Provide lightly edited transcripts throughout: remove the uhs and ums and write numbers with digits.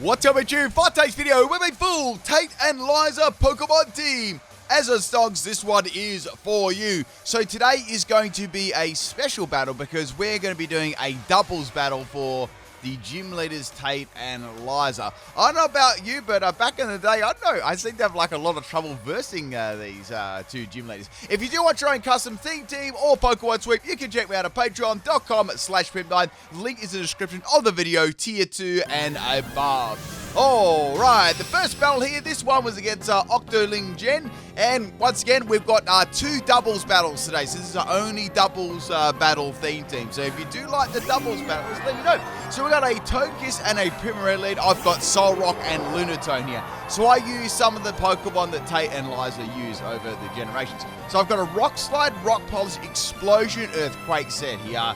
What's up with you? For today's video, we're a full Tate and Liza Pokemon team. As a dogs, this one is for you. So today is going to be a special battle because we're going to be doing a doubles battle for the gym leaders Tate and Liza. I don't know about you, but back in the day, I don't know, I seem to have like a lot of trouble versing these two gym leaders. If you do want your own custom theme team or Pokemon sweep, you can check me out at patreon.com/PIMPNITE. The link is in the description of the video, tier 2 and above. Alright, the first battle here, this one was against Octoling Gen, and once again, we've got two doubles battles today, so this is our only doubles battle theme team, so if you do like the doubles battles, let me know. So we've got a Togekiss and a PIMPNITE lead. I've got Solrock and Lunatone here, so I use some of the Pokemon that Tate and Liza use over the generations. So I've got a Rock Slide, Rock Polish, Explosion, Earthquake set here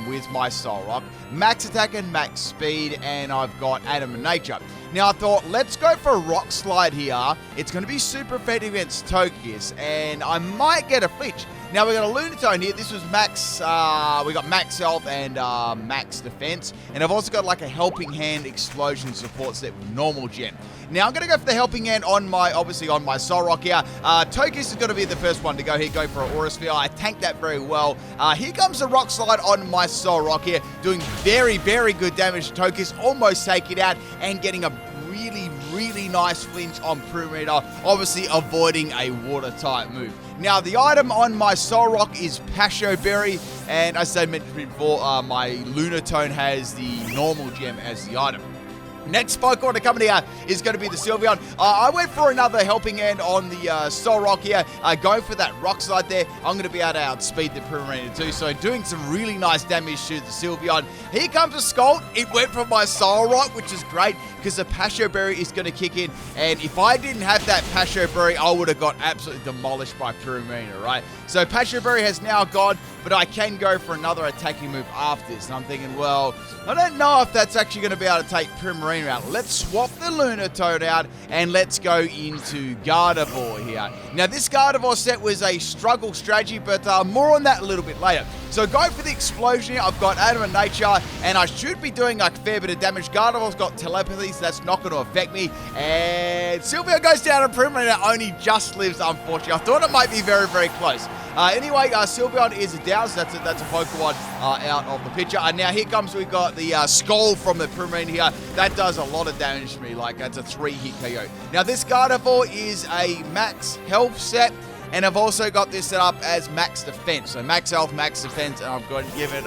with my Solrock, Max Attack and Max Speed, and I've got Adam and Nature. Now I thought, let's go for a Rock Slide here. It's going to be super effective against Togekiss, and I might get a flinch. Now we got a Lunatone here. This was max, we got max health and max defense. And I've also got like a Helping Hand Explosion support set with normal gen. Now I'm going to go for the Helping Hand on my, obviously on my Solrock here. Togekiss is going to be the first one to go here, go for an Aura Sphere. I tanked that very well. Here comes the Rock Slide on my Solrock here, doing very, very good damage to Togekiss, almost taking it out and getting a really nice flinch on PIMPNITE, obviously avoiding a water type move. Now the item on my Solrock is Passion Berry, and as I mentioned before, my Lunatone has the normal gem as the item. Next Pokemon to come in here is going to be the Sylveon. I went for another Helping Hand on the Solrock here, going for that Rock Slide there. I'm going to be able to outspeed the PIMPNITE too, so doing some really nice damage to the Sylveon. Here comes a Scald. It went for my Solrock, which is great because the Passion Berry is going to kick in, and if I didn't have that Passion Berry, I would have got absolutely demolished by PIMPNITE, right? So Passion Berry has now gone, but I can go for another attacking move after this, and I'm thinking, well, I don't know if that's actually going to be able to take PIMPNITE out. Let's swap the Lunatone out and let's go into Gardevoir here. Now this Gardevoir set was a struggle strategy, but more on that a little bit later. So go for the Explosion here. I've got Adam and Nature, and I should be doing a fair bit of damage. Gardevoir's got telepathy, so that's not going to affect me. And Sylveon goes down, and PIMPNITE only just lives, unfortunately. I thought it might be very, very close. Anyway, Sylveon is down, so that's a Pokemon out of the picture. And now here comes, we've got the Skull from the PIMPNITE here. That does a lot of damage to me, like that's a 3-hit KO. Now this Gardevoir is a max health set, and I've also got this set up as max defense. So max health, max defense, and I'm going to give it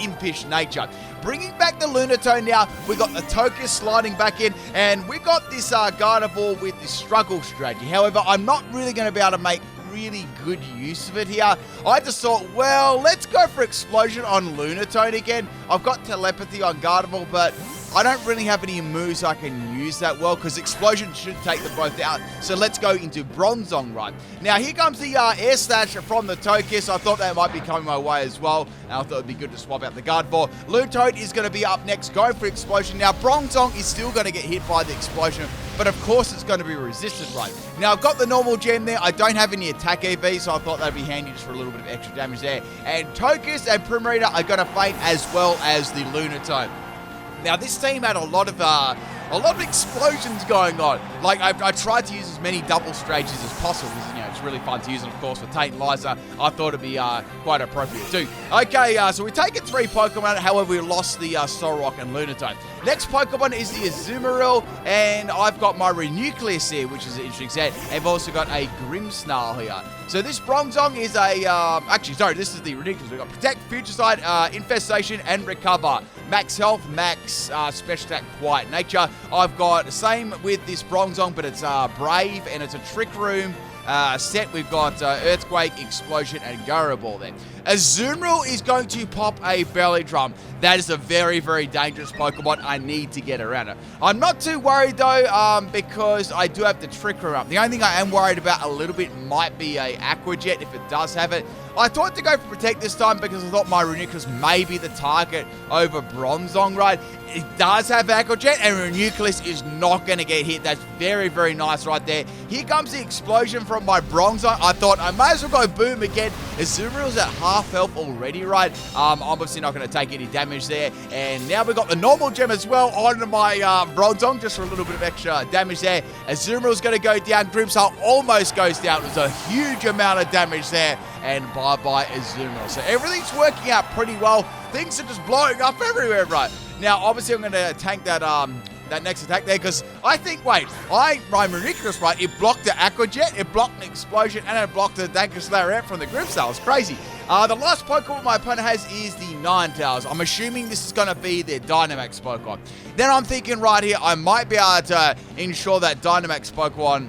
Impish Nature. Bringing back the Lunatone now, we got the Togekiss sliding back in, and we got this Gardevoir with the struggle strategy. However, I'm not really going to be able to make really good use of it here. I just thought, well, let's go for Explosion on Lunatone again. I've got telepathy on Gardevoir, but I don't really have any moves I can use that well because Explosion should take them both out. So let's go into Bronzong right. Now here comes the Air Slash from the Togekiss. I thought that might be coming my way as well. And I thought it'd be good to swap out the Gardevoir. Lunatone is going to be up next, going for Explosion. Now Bronzong is still going to get hit by the Explosion, but of course it's going to be resisted right. Now I've got the normal gem there. I don't have any attack EV, so I thought that'd be handy just for a little bit of extra damage there. And Togekiss and PIMPNITE are going to faint as well as the Lunatone. Now this team had a lot of explosions going on. Like I tried to use as many double strategies as possible because, you know, it's really fun to use, and of course for Tate and Liza, I thought it'd be quite appropriate too. Okay, so we've taken 3 Pokemon, however we lost the Solrock and Lunatone. Next Pokemon is the Azumarill, and I've got my Renucleus here, which is an interesting set. I've also got a Grimmsnarl here. So this Bronzong is a, actually, sorry, this is the Ridiculous. We've got Protect, Future Sight, Infestation, and Recover. Max Health, Max Special Attack, Quiet Nature. I've got the same with this Bronzong, but it's Brave, and it's a Trick Room set. We've got Earthquake, Explosion, and Gardevoir there. Azumarill is going to pop a Belly Drum. That is a very, very dangerous Pokemon. I need to get around it. I'm not too worried though, because I do have the Trick Room up. The only thing I am worried about a little bit might be a Aqua Jet if it does have it. I thought to go for Protect this time because I thought my Ranunculus may be the target over Bronzong, right? It does have Aqua Jet, and Ranunculus is not going to get hit. That's very, very nice right there. Here comes the explosion from my Bronzong. I thought I may as well go boom again. Azumarill's at half health already, right? Obviously not going to take any damage there. And now we've got the normal gem as well on my Bronzong, just for a little bit of extra damage there. Azumarill's going to go down. Grimmsnarl almost goes down. It was a huge amount of damage there. And bye-bye Azumarill. So everything's working out pretty well. Things are just blowing up everywhere, right? Now, obviously, I'm going to tank that next attack there because I think, wait, my Ranunculus, right, it blocked the Aqua Jet, it blocked an explosion, and it blocked the Dangerous Lariat from the Grimmsnarl. It's crazy. The last Pokemon my opponent has is the Ninetales. I'm assuming this is going to be their Dynamax Pokemon. Then I'm thinking right here, I might be able to ensure that Dynamax Pokemon,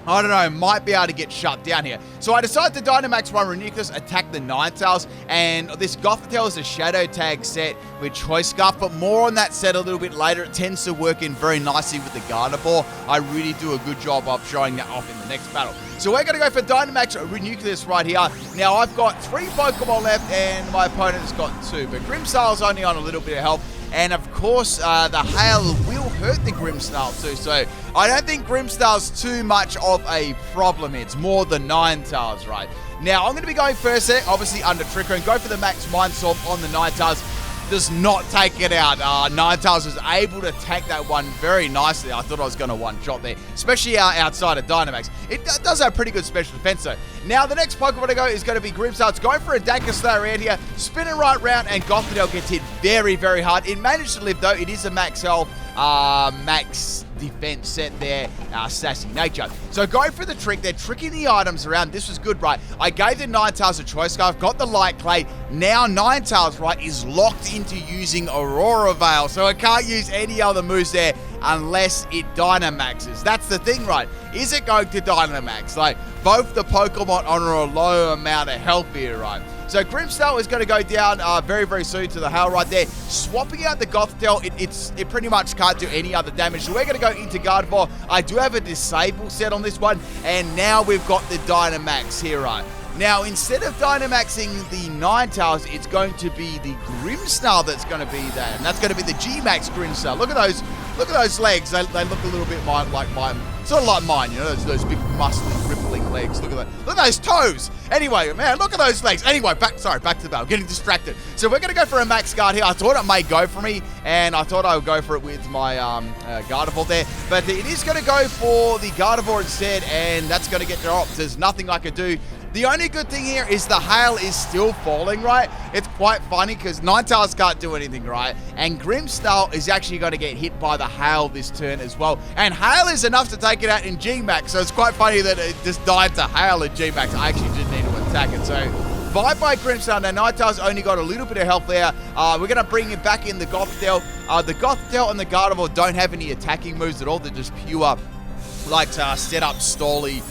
I don't know, might be able to get shut down here. So I decided to Dynamax my Ranunculus, attack the Ninetales, and this Gothitelle is a Shadow Tag set with Choice Scarf, but more on that set a little bit later. It tends to work in very nicely with the Gardevoir. I really do a good job of showing that off in the next battle. So we're going to go for Dynamax Ranunculus right here. Now I've got 3 Pokemon left, and my opponent's got 2, but Grimmsnarl's only on a little bit of health. And of course, the hail will hurt the Grimmsnarl too. So I don't think Grimmsnarl's too much of a problem. It's more the Ninetales, right? Now, I'm going to be going first there, obviously under Trickery, and go for the Max Mind Swap on the Ninetales. Does not take it out. Ninetales was able to take that one very nicely. I thought I was going to one-shot there, especially outside of Dynamax. It does have pretty good special defense, though. Now, the next Pokemon to go is going to be Grimmsnarl. It's going for a Dangerous Lariat here, spinning right round, and Gothitelle gets hit very, very hard. It managed to live, though. It is a max health, max defense set there, Sassy Nature. So go for the trick. They're tricking the items around. This was good, right? I gave the Ninetales a Choice Scarf, got the Light Clay. Now Ninetales, right, is locked into using Aurora Veil, so it can't use any other moves there unless it Dynamaxes. That's the thing, right? Is it going to Dynamax? Like, both the Pokemon on a low amount of health here, right? So Grimmsnarl is going to go down very, very soon to the hail right there. Swapping out the Gothitelle, it pretty much can't do any other damage. So we're going to go into Gardevoir. I do have a Disable set on this one. And now we've got the Dynamax here, right? Now, instead of Dynamaxing the Ninetales, it's going to be the Grimmsnarl that's going to be there. And that's going to be the G-Max Grimmsnarl. Look at those legs. They look a little bit like mine. Sort of like mine, you know, those big, muscly, rippling legs. Look at that. Look at those toes. Anyway, man, look at those legs. Anyway, back to the battle. Getting distracted. So we're going to go for a Max Guard here. I thought it may go for me, and I thought I would go for it with my Gardevoir there. But it is going to go for the Gardevoir instead, and that's going to get dropped. There's nothing I could do. The only good thing here is the hail is still falling, right? It's quite funny because Ninetales can't do anything, right? And Grimmsnarl is actually going to get hit by the hail this turn as well. And hail is enough to take it out in G-Max, so it's quite funny that it just died to hail in G-Max. I actually didn't need to attack it, so bye-bye Grimmsnarl. Now Ninetales only got a little bit of health there. We're going to bring it back in the Gothitelle. The Gothitelle and the Gardevoir don't have any attacking moves at all. They're just pure, like, set up stally,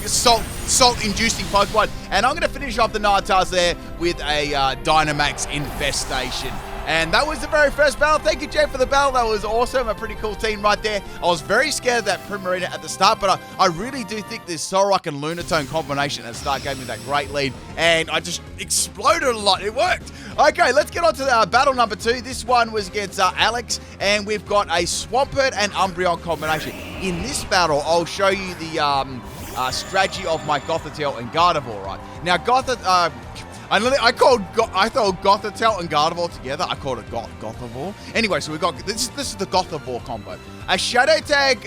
salt-inducing Pokemon. And I'm going to finish off the Ninetales there with a Dynamax Infestation. And that was the very first battle. Thank you, Jeff, for the battle. That was awesome. A pretty cool team right there. I was very scared of that Primarina at the start, but I really do think this Solrock and Lunatone combination at the start gave me that great lead, and I just exploded a lot. It worked. Okay, let's get on to battle number 2. This one was against Alex, and we've got a Swampert and Umbreon combination. In this battle, I'll show you the strategy of my Gothitelle and Gardevoir, right? Now, I thought Gothitelle and Gardevoir together. I called it Gothitelle. Anyway, so we got this is the Gothitelle combo. A Shadow Tag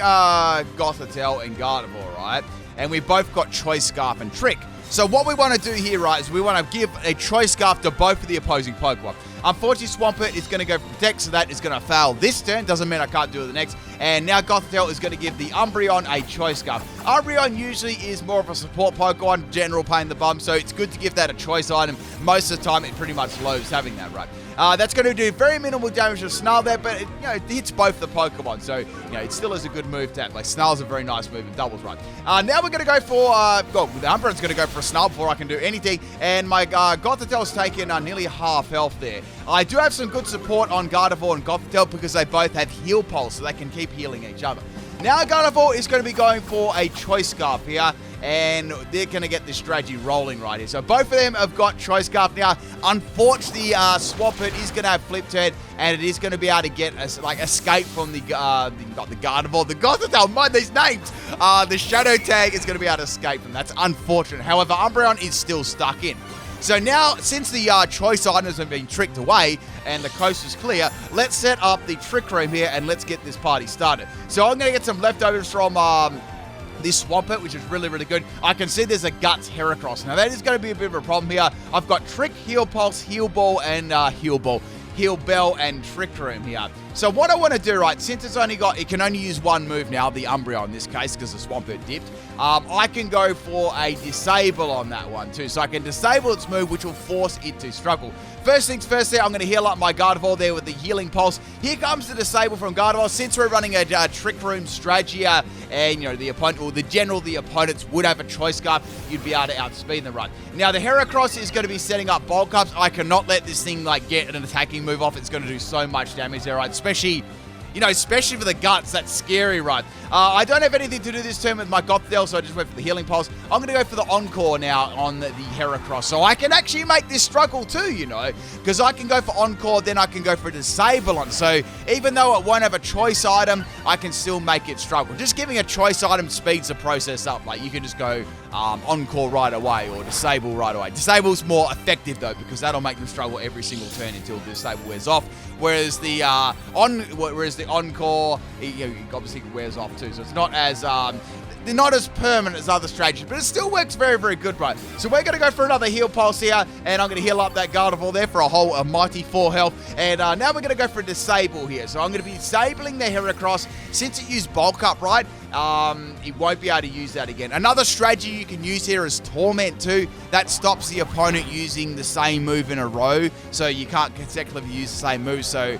Gothitelle and Gardevoir, right? And we both got Choice Scarf and Trick. So what we want to do here, right, is we want to give a Choice Scarf to both of the opposing Pokemon. Unfortunately, Swampert is going to go for Protect, so that is going to fail this turn. Doesn't mean I can't do it the next. And now Gothitelle is going to give the Umbreon a Choice Scarf. Umbreon usually is more of a support Pokemon, general pain in the bum, so it's good to give that a choice item. Most of the time, it pretty much loathes having that, right? That's going to do very minimal damage to Snarl there, but it hits both the Pokemon, so it still is a good move to have. Like, Snarl's a very nice move in doubles, right? Now we're going to go for, the Umbreon's going to go for a Snarl before I can do anything, and my Gothitelle's taken nearly half health there. I do have some good support on Gardevoir and Gothitelle because they both have Heal Pulse, so they can keep healing each other. Now Gardevoir is going to be going for a Choice Scarf here, and they're going to get this strategy rolling right here. So both of them have got Choice Scarf now. Unfortunately, Swampert is going to have Flipped Head, and it is going to be able to get escape from not the Gardevoir, the Gothitelle, mind these names. The Shadow Tag is going to be able to escape from. That's unfortunate. However, Umbreon is still stuck in. So now, since the choice items have been tricked away and the coast is clear, let's set up the Trick Room here and let's get this party started. So I'm going to get some leftovers from this Swampert, which is really, really good. I can see there's a Guts Heracross. Now, that is going to be a bit of a problem here. I've got Trick, Heal Pulse, Heal Ball, and Heal Bell, and Trick Room here. So what I want to do, right, since it can only use one move now, the Umbreon in this case, because the Swampert dipped, I can go for a Disable on that one too. So I can disable its move, which will force it to struggle. First things first there, I'm going to heal up my Gardevoir there with the Healing Pulse. Here comes the Disable from Gardevoir. Since we're running a Trick Room strategy, and, you know, the opponent, or the opponents would have a Choice Scarf, you'd be able to outspeed them, right? Now, the Heracross is going to be setting up Bulk Ups. I cannot let this thing, like, get an attacking move off. It's going to do so much damage there, right? Especially for the Guts. That's scary, right? I don't have anything to do this turn with my Gothitelle, so I just went for the Healing Pulse. I'm going to go for the Encore now on the Heracross, so I can actually make this struggle too, you know, because I can go for Encore, then I can go for Disable on. So even though it won't have a choice item, I can still make it struggle. Just giving a choice item speeds the process up. Like, you can just go Encore right away or Disable right away. Disable's more effective though, because that'll make them struggle every single turn until the Disable wears off. Whereas the Encore, it obviously wears off too, so it's not as they're not as permanent as other strategies, but it still works very, very good, right? So we're going to go for another Heal Pulse here, and I'm going to heal up that Gardevoir there for a mighty 4 health. And now we're going to go for a Disable here. So I'm going to be disabling the Heracross. Since it used Bulk Up, right, it won't be able to use that again. Another strategy you can use here is Torment too. That stops the opponent using the same move in a row, so you can't consecutively use the same move. So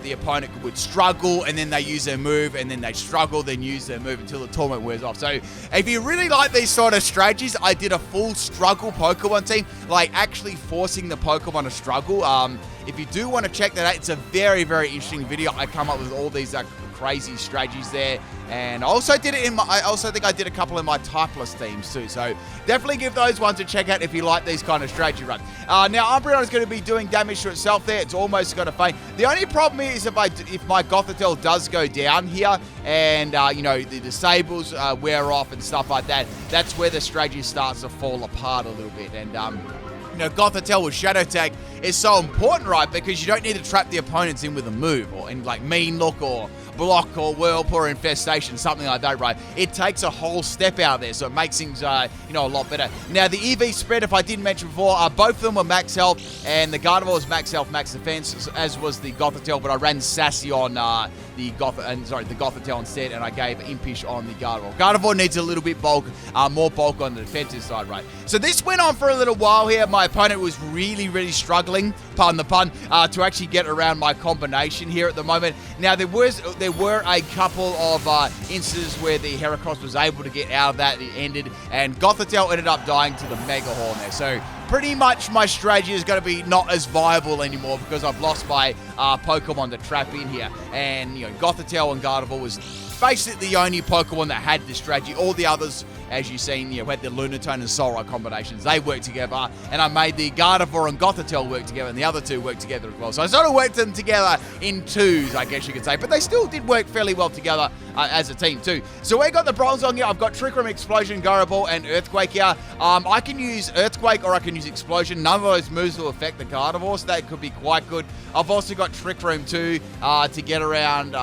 the opponent would struggle, and then they use their move, and then they struggle, then use their move until the Torment wears off. So if you really like these sort of strategies, I did a full struggle Pokemon team, like actually forcing the Pokemon to struggle. If you do want to check that out, it's a very, very interesting video. I come up with all these crazy strategies there, and I also did it I also think I did a couple in my typeless teams too, so definitely give those ones a check out if you like these kind of strategy runs. Now Umbreon is going to be doing damage to itself there. It's almost going to faint. The only problem is if my Gothitelle does go down here, and the Disables wear off and stuff like that, that's where the strategy starts to fall apart a little bit. And Gothitelle with Shadow Tag is so important, right? Because you don't need to trap the opponents in with a move, or in like Mean Look or Block or Whirlpool or Infestation, something like that, right? It takes a whole step out there, so it makes things, a lot better. Now, the EV spread, if I didn't mention before, both of them were max health, and the Gardevoir was max health, max defense, as was the Gothitelle, but I ran Sassy on the Gothitelle instead, and I gave Impish on the Gardevoir. Gardevoir needs a little bit more bulk on the defensive side, right? So this went on for a little while here. My opponent was really, really struggling, pardon the pun, to actually get around my combination here at the moment. Now, there were a couple of instances where the Heracross was able to get out of that. It ended, and Gothitelle ended up dying to the Mega Horn there. So pretty much my strategy is going to be not as viable anymore, because I've lost my Pokemon to trap in here. And, Gothitelle and Gardevoir was basically the only Pokemon that had this strategy. All the others, as you've seen, had the Lunatone and Solrock combinations. They worked together, and I made the Gardevoir and Gothitelle work together, and the other two worked together as well. So I sort of worked them together in twos, I guess you could say, but they still did work fairly well together as a team too. So we got the Bronzong here. I've got Trick Room, Explosion, Gardevoir, and Earthquake here. I can use Earthquake or I can use Explosion. None of those moves will affect the Gardevoir, so that could be quite good. I've also got Trick Room too, to get around,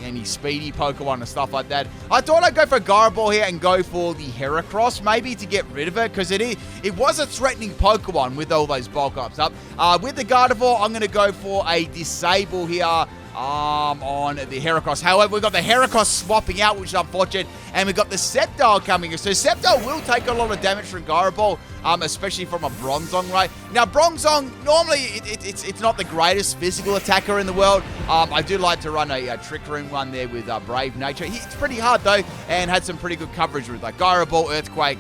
any speedy Pokemon and stuff like that. I thought I'd go for Gardevoir here and go for the Heracross, maybe to get rid of it, because it was a threatening Pokemon with all those bulk ups up. With the Gardevoir, I'm going to go for a Disable here on the Heracross. However, we've got the Heracross swapping out, which is unfortunate, and we've got the Sceptile coming in. So Sceptile will take a lot of damage from Gardevoir, especially from a Bronzong, right? Now, Bronzong, normally it's not the greatest physical attacker in the world. I do like to run a Trick Room one there with Brave Nature. It's pretty hard, though, and had some pretty good coverage with like Gardevoir, Earthquake.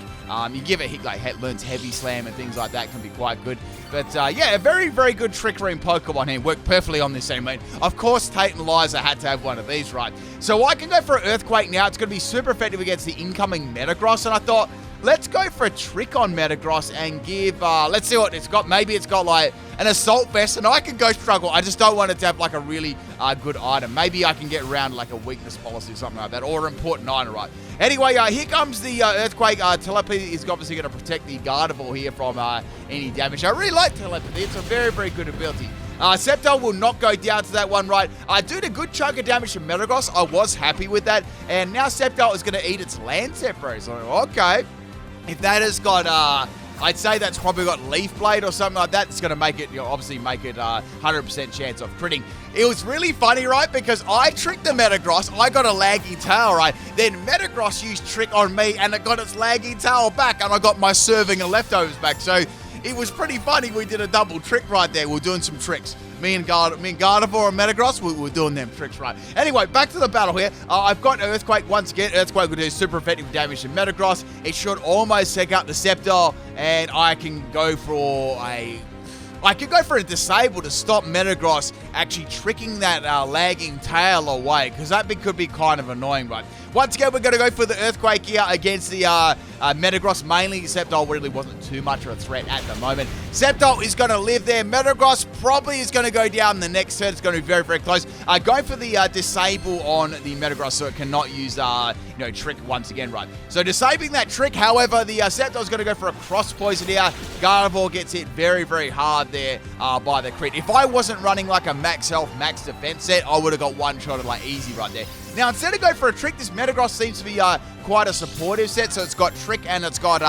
You give it, learns Heavy Slam and things like that, can be quite good. But yeah, a very, very good Trick Room Pokemon here. Worked perfectly on this team, mate. Of course, Tate and Liza had to have one of these, right? So I can go for Earthquake now. It's going to be super effective against the incoming Metagross, and I thought, let's go for a trick on Metagross and give, let's see what it's got. Maybe it's got like an assault vest, and I can go struggle. I just don't want it to have like a really good item. Maybe I can get around like a weakness policy or something like that, or an important item, right? Anyway, here comes the Earthquake. Telepathy is obviously going to protect the Gardevoir here from any damage. I really like Telepathy. It's a very, very good ability. Sceptile will not go down to that one, right? Doing a good chunk of damage to Metagross. I was happy with that. And now Sceptile is going to eat its Lancet, bro. So, okay. If that has got, I'd say that's probably got Leaf Blade or something like that. It's going to make it, obviously make it 100% chance of critting. It was really funny, right? Because I tricked the Metagross. I got a laggy tail, right? Then Metagross used Trick on me, and it got its laggy tail back, and I got my serving and leftovers back. So it was pretty funny. We did a double trick right there. We're doing some tricks. Me and Gardevoir and Metagross, we're doing them tricks right. Anyway, back to the battle here. I've got Earthquake once again. Earthquake will do super effective damage to Metagross. It should almost take out the Sceptile, and I can go for a disable to stop Metagross actually tricking that lagging tail away, because that could be kind of annoying, right? Once again, we're going to go for the Earthquake here against the Metagross. Mainly, Sceptile really wasn't too much of a threat at the moment. Sceptile is going to live there. Metagross probably is going to go down the next turn. It's going to be very, very close. Going for the disable on the Metagross so it cannot use, Trick once again, right? So disabling that Trick, however, the Sceptile is going to go for a Cross Poison here. Gardevoir gets hit very, very hard there by the crit. If I wasn't running like a max health, max defense set, I would have got one shot of like easy right there. Now, instead of going for a Trick, this Metagross seems to be quite a supportive set. So it's got Trick and it's got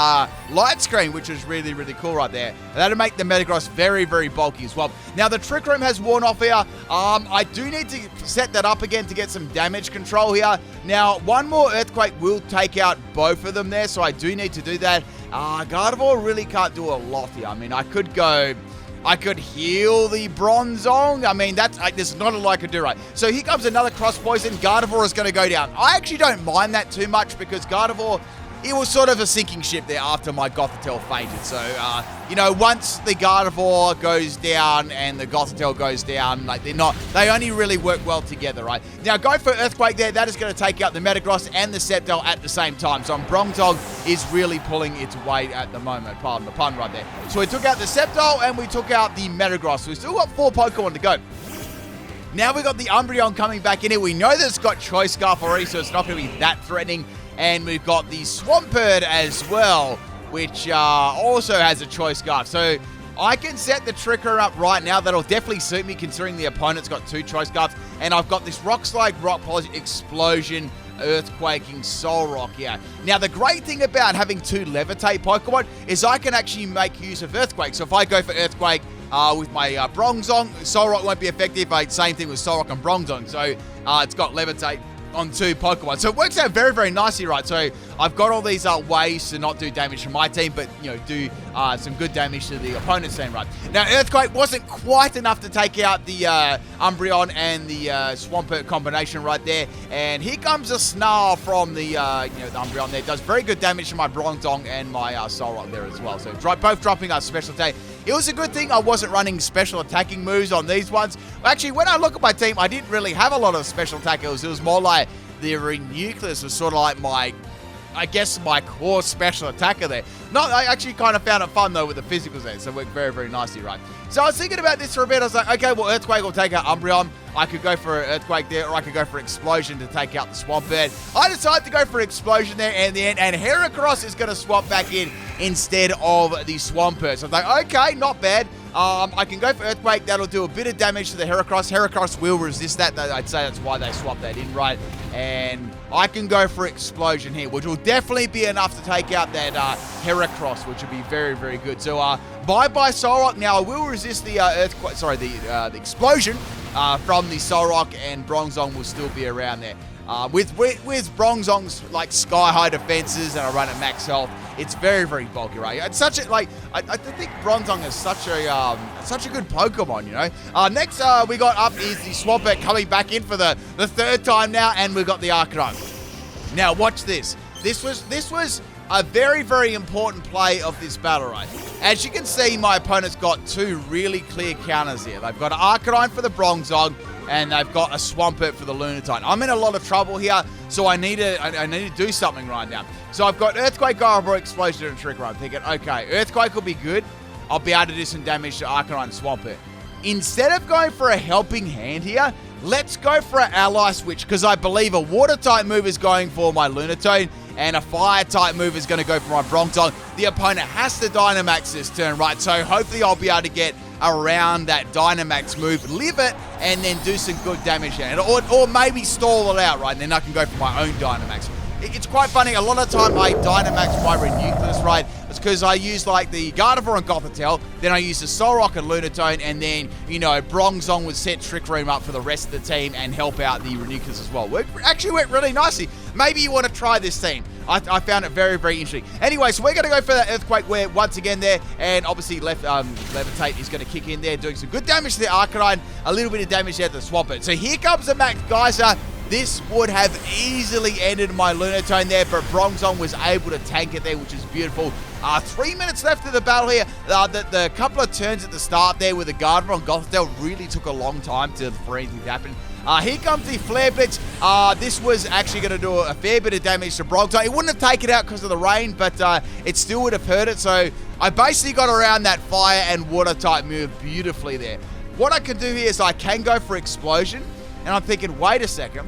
Light Screen, which is really, really cool right there. And that'll make the Metagross very, very bulky as well. Now, the Trick Room has worn off here. I do need to set that up again to get some damage control here. Now, one more Earthquake will take out both of them there, so I do need to do that. Gardevoir really can't do a lot here. I mean, I could heal the Bronzong. I mean, there's not a lot I could do, right? So here comes another Cross Poison. Gardevoir is going to go down. I actually don't mind that too much because Gardevoir, it was sort of a sinking ship there after my Gothitelle fainted. So, once the Gardevoir goes down and the Gothitelle goes down, like they only really work well together, right? Now, go for Earthquake there. That is going to take out the Metagross and the Sceptile at the same time. So, Bronzong is really pulling its weight at the moment. Pardon the pun right there. So, we took out the Sceptile and we took out the Metagross. So, we've still got 4 Pokemon to go. Now, we got the Umbreon coming back in here. We know that it's got Choice Scarf already, so it's not going to be that threatening. And we've got the Swampert as well, which also has a Choice Scarf. So I can set the Tricker up right now. That'll definitely suit me considering the opponent's got 2 Choice Scarfs. And I've got this Rock Slide, Rock Polish, Explosion, Earthquaking, Solrock here. Now, the great thing about having 2 Levitate Pokemon is I can actually make use of Earthquake. So if I go for Earthquake with my Bronzong, Solrock won't be effective. Same thing with Solrock and Bronzong. So it's got Levitate on 2 Pokemon. So it works out very, very nicely, right? So I've got all these ways to not do damage to my team, but, do some good damage to the opponent's team, right? Now, Earthquake wasn't quite enough to take out the Umbreon and the Swampert combination right there. And here comes a Snarl from the Umbreon there. It does very good damage to my Bronzong and my Solrock there as well. So both dropping our special attack. It was a good thing I wasn't running special attacking moves on these ones. Actually, when I look at my team, I didn't really have a lot of special attackers. It was more like the Renucleus was sort of like my core special attacker there. I actually kind of found it fun, though, with the physicals there, so it worked very, very nicely, right? So I was thinking about this for a bit. I was like, okay, well, Earthquake will take out Umbreon. I could go for an Earthquake there, or I could go for Explosion to take out the Swampert. I decided to go for Explosion there in the end, and Heracross is going to swap back in instead of the Swampert. So I was like, okay, not bad. I can go for Earthquake. That'll do a bit of damage to the Heracross. Heracross will resist that. I'd say that's why they swapped that in, right? And I can go for Explosion here, which will definitely be enough to take out that Heracross, which would be very, very good. So, bye-bye Solrock. Now, I will resist the the Explosion from the Solrock, and Bronzong will still be around there. With Bronzong's sky-high defenses, and I run at max health, it's very, very bulky, right? It's such a I think Bronzong is such a good Pokemon, Next we got up is the Swampert coming back in for the 3rd time now, and we've got the Arcanine. Now watch this. This was a very, very important play of this battle, right? As you can see, my opponent's got 2 really clear counters here. They've got Arcanine for the Bronzong, and they've got a Swampert for the Lunatone. I'm in a lot of trouble here, so I need to do something right now. So I've got Earthquake, Gyro, Explosion, and Trick Run. I'm thinking, okay, Earthquake will be good. I'll be able to do some damage to Arcanine and Swampert. Instead of going for a helping hand here, let's go for an ally switch, because I believe a Water-type move is going for my Lunatone, and a Fire-type move is going to go for my Bronzong. The opponent has to Dynamax this turn, right? So hopefully I'll be able to get around that Dynamax move, live it, and then do some good damage there. Or maybe stall it out, right? And then I can go for my own Dynamax. It's quite funny. A lot of the time I Dynamax my Renucleus, right? It's because I use like the Gardevoir and Gothitelle, then I use the Solrock and Lunatone, and then, you know, Bronzong would set Trick Room up for the rest of the team and help out the Renucleus as well. Actually worked really nicely. Maybe you want to try this team. I found it very, very interesting. Anyway, so we're going to go for that Earthquake where once again there, and obviously Levitate is going to kick in there, doing some good damage to the Arcanine, a little bit of damage there to the Swampert. So here comes the Max Geyser. This would have easily ended my Lunatone there, but Bronzong was able to tank it there, which is beautiful. 3 minutes left of the battle here. The couple of turns at the start there with the Gardevoir and Gothitelle really took a long time for anything to happen. Here comes the Flare Blitz. This was actually going to do a fair bit of damage to Bronzong. It wouldn't have taken it out because of the rain, but it still would have hurt it. So I basically got around that Fire and Water type move beautifully there. What I can do here is I can go for Explosion, and I'm thinking, wait a second.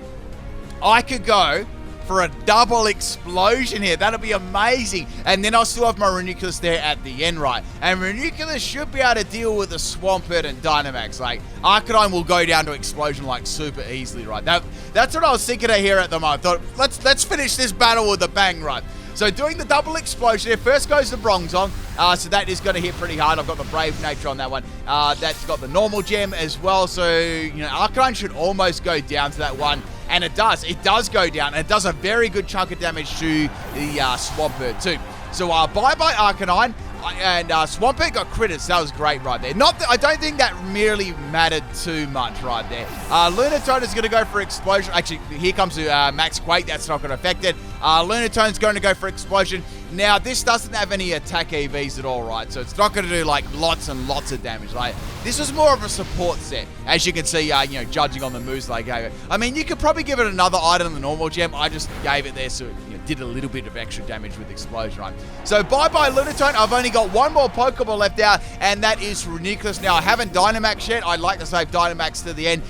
I could go for a double Explosion here. That'll be amazing. And then I'll still have my Renucleus there at the end, right? And Renucleus should be able to deal with the Swampert and Dynamax. Like, Arcanine will go down to Explosion, like, super easily, right? That's what I was thinking of here at the moment. I thought, let's finish this battle with a bang, right? So doing the double Explosion here. First goes the Bronzong. So that is going to hit pretty hard. I've got the Brave Nature on that one. That's got the normal gem as well. So, you know, Arcanine should almost go down to that one. And it does. It does go down. And it does a very good chunk of damage to the Swampert too. So bye-bye Arcanine. And Swampert got critics. That was great right there. I don't think that merely mattered too much right there. Lunatone is going to go for Explosion. Actually, here comes the Max Quake. That's not going to affect it. Lunatone's going to go for Explosion. Now, this doesn't have any attack EVs at all, right? So it's not going to do, like, lots and lots of damage. Like, this was more of a support set, as you can see, you know, judging on the moves that I gave it. I mean, you could probably give it another item than the normal gem. I just gave it there so it, you know, did a little bit of extra damage with Explosion, right? So, bye-bye Lunatone. I've only got one more Pokeball left out, and that is Renucleus. Now, I haven't Dynamax yet. I'd like to save Dynamax to the end.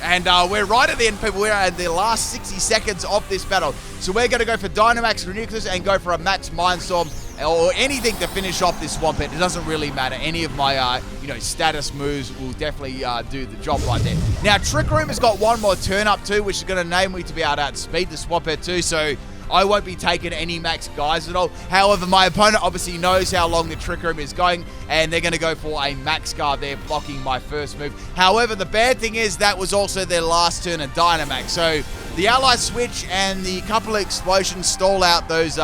And we're right at the end, people. We're at the last 60 seconds of this battle. So we're going to go for Dynamax, Renucleus, and go for a Max Mindstorm or anything to finish off this Swampert. It doesn't really matter. Any of my, you know, status moves will definitely do the job right there. Now, Trick Room has got one more turn up too, which is going to enable me to be able to outspeed the Swampert too. So I won't be taking any Max Guys at all. However, my opponent obviously knows how long the Trick Room is going, and they're going to go for a Max Guard there, blocking my first move. However, the bad thing is that was also their last turn of Dynamax. So the Ally Switch and the couple of Explosions stall out those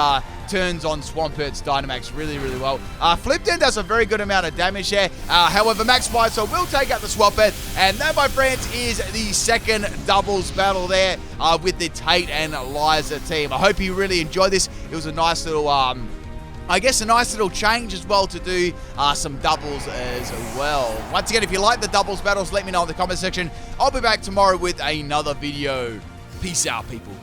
turns on Swampert's Dynamax really, really well. Flipton does a very good amount of damage there. However, Max Spinosaur will take out the Swampert. And that, my friends, is the second doubles battle there with the Tate and Liza team. I hope you really enjoyed this. It was a nice little, I guess, a nice little change as well to do some doubles as well. Once again, if you like the doubles battles, let me know in the comment section. I'll be back tomorrow with another video. Peace out, people.